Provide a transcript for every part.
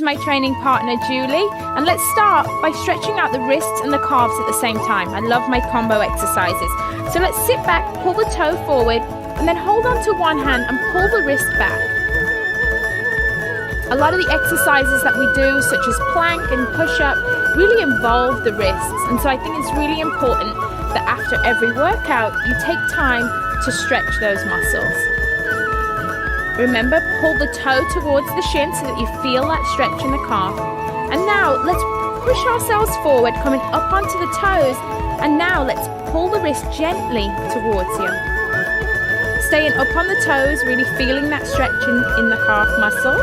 My training partner Julie, and let's start by stretching out the wrists and the calves at the same time. I love my combo exercises. So let's sit back, pull the toe forward, and then hold on to one hand and pull the wrist back. A lot of the exercises that we do, such as plank and push-up, really involve the wrists, and so I think it's really important that after every workout you take time to stretch those muscles. Remember, pull the toe towards the shin so that you feel that stretch in the calf. And now let's push ourselves forward, coming up onto the toes. And now let's pull the wrist gently towards you. Staying up on the toes, really feeling that stretch in the calf muscles.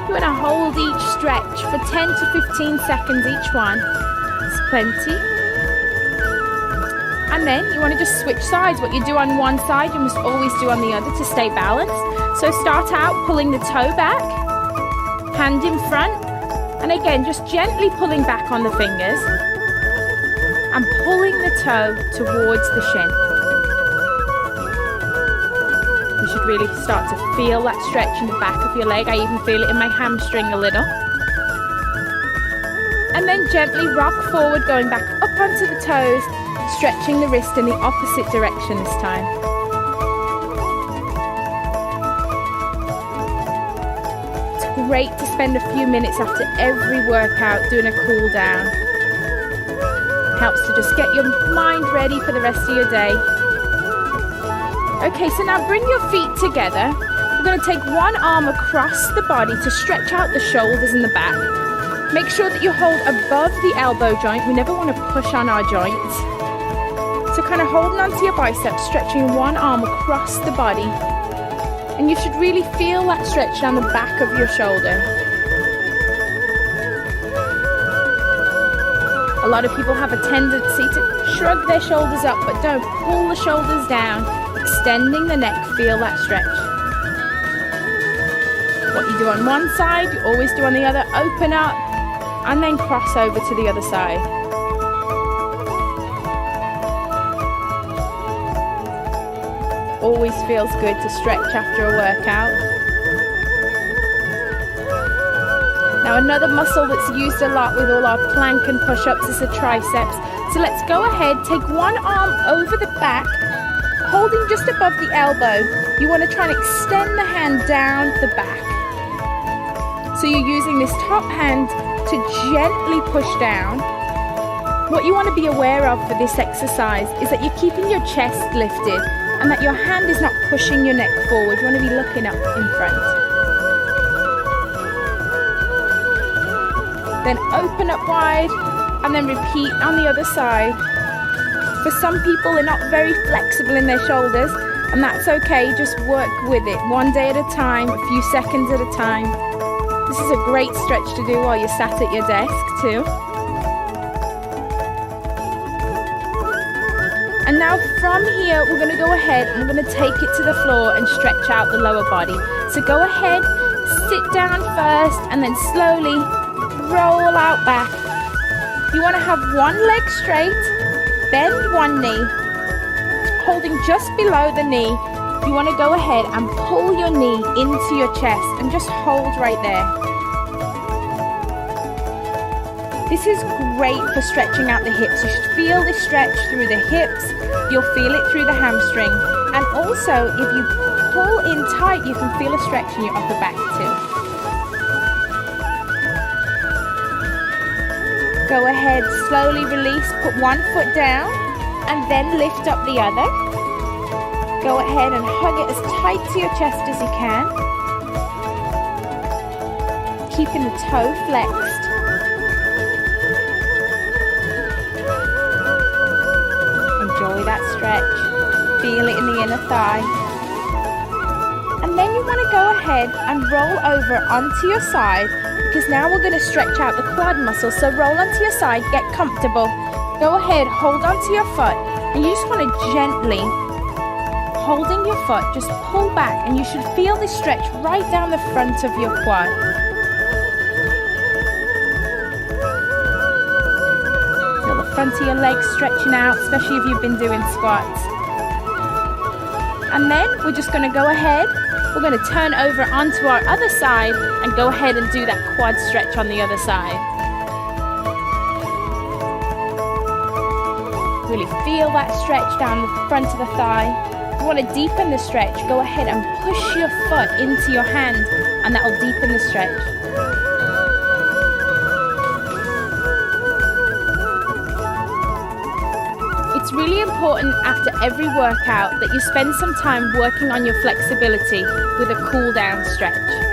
You want to hold each stretch for 10 to 15 seconds each one. It's plenty. And then you want to just switch sides. What you do on one side, you must always do on the other to stay balanced. So start out pulling the toe back, hand in front, and again, just gently pulling back on the fingers and pulling the toe towards the shin. You should really start to feel that stretch in the back of your leg. I even feel it in my hamstring a little. And then gently rock forward, going back up onto the toes, stretching the wrist in the opposite direction this time. It's great to spend a few minutes after every workout doing a cool down. Helps to just get your mind ready for the rest of your day. Okay, so now bring your feet together. We're going to take one arm across the body to stretch out the shoulders and the back. Make sure that you hold above the elbow joint. We never want to push on our joints. So kind of holding onto your biceps, stretching one arm across the body. And you should really feel that stretch down the back of your shoulder. A lot of people have a tendency to shrug their shoulders up, but don't. Pull the shoulders down, extending the neck, feel that stretch. What you do on one side, you always do on the other. Open up, and then cross over to the other side. Always feels good to stretch after a workout. Now another muscle that's used a lot with all our plank and push-ups is the triceps. So let's go ahead, take one arm over the back, holding just above the elbow. You want to try and extend the hand down the back. So you're using this top hand to gently push down. What you want to be aware of for this exercise is that you're keeping your chest lifted and that your hand is not pushing your neck forward. You want to be looking up in front. Then open up wide and then repeat on the other side. For some people, they're not very flexible in their shoulders, and that's okay. Just work with it one day at a time, a few seconds at a time. This is a great stretch to do while you're sat at your desk too. And now from here, we're going to go ahead and we're going to take it to the floor and stretch out the lower body. So go ahead, sit down first, and then slowly roll out back. You want to have one leg straight, bend one knee, holding just below the knee. You want to go ahead and pull your knee into your chest and just hold right there. This is great for stretching out the hips. You should feel this stretch through the hips. You'll feel it through the hamstring. And also, if you pull in tight, you can feel a stretch in your upper back too. Go ahead, slowly release. Put one foot down and then lift up the other. Go ahead and hug it as tight to your chest as you can. Keeping the toe flexed. Enjoy that stretch. Feel it in the inner thigh. And then you want to go ahead and roll over onto your side, because now we're going to stretch out the quad muscle. So roll onto your side, get comfortable. Go ahead, hold onto your foot, and you just want to gently, holding your foot, just pull back, and you should feel this stretch right down the front of your quad. Feel the front of your legs stretching out, especially if you've been doing squats. And then we're just going to go ahead, We're going to turn over onto our other side and go ahead and do that quad stretch on the other side. Really feel that stretch down the front of the thigh. If you want to deepen the stretch, go ahead and push your foot into your hand, and that will deepen the stretch. It's really important after every workout that you spend some time working on your flexibility with a cool down stretch.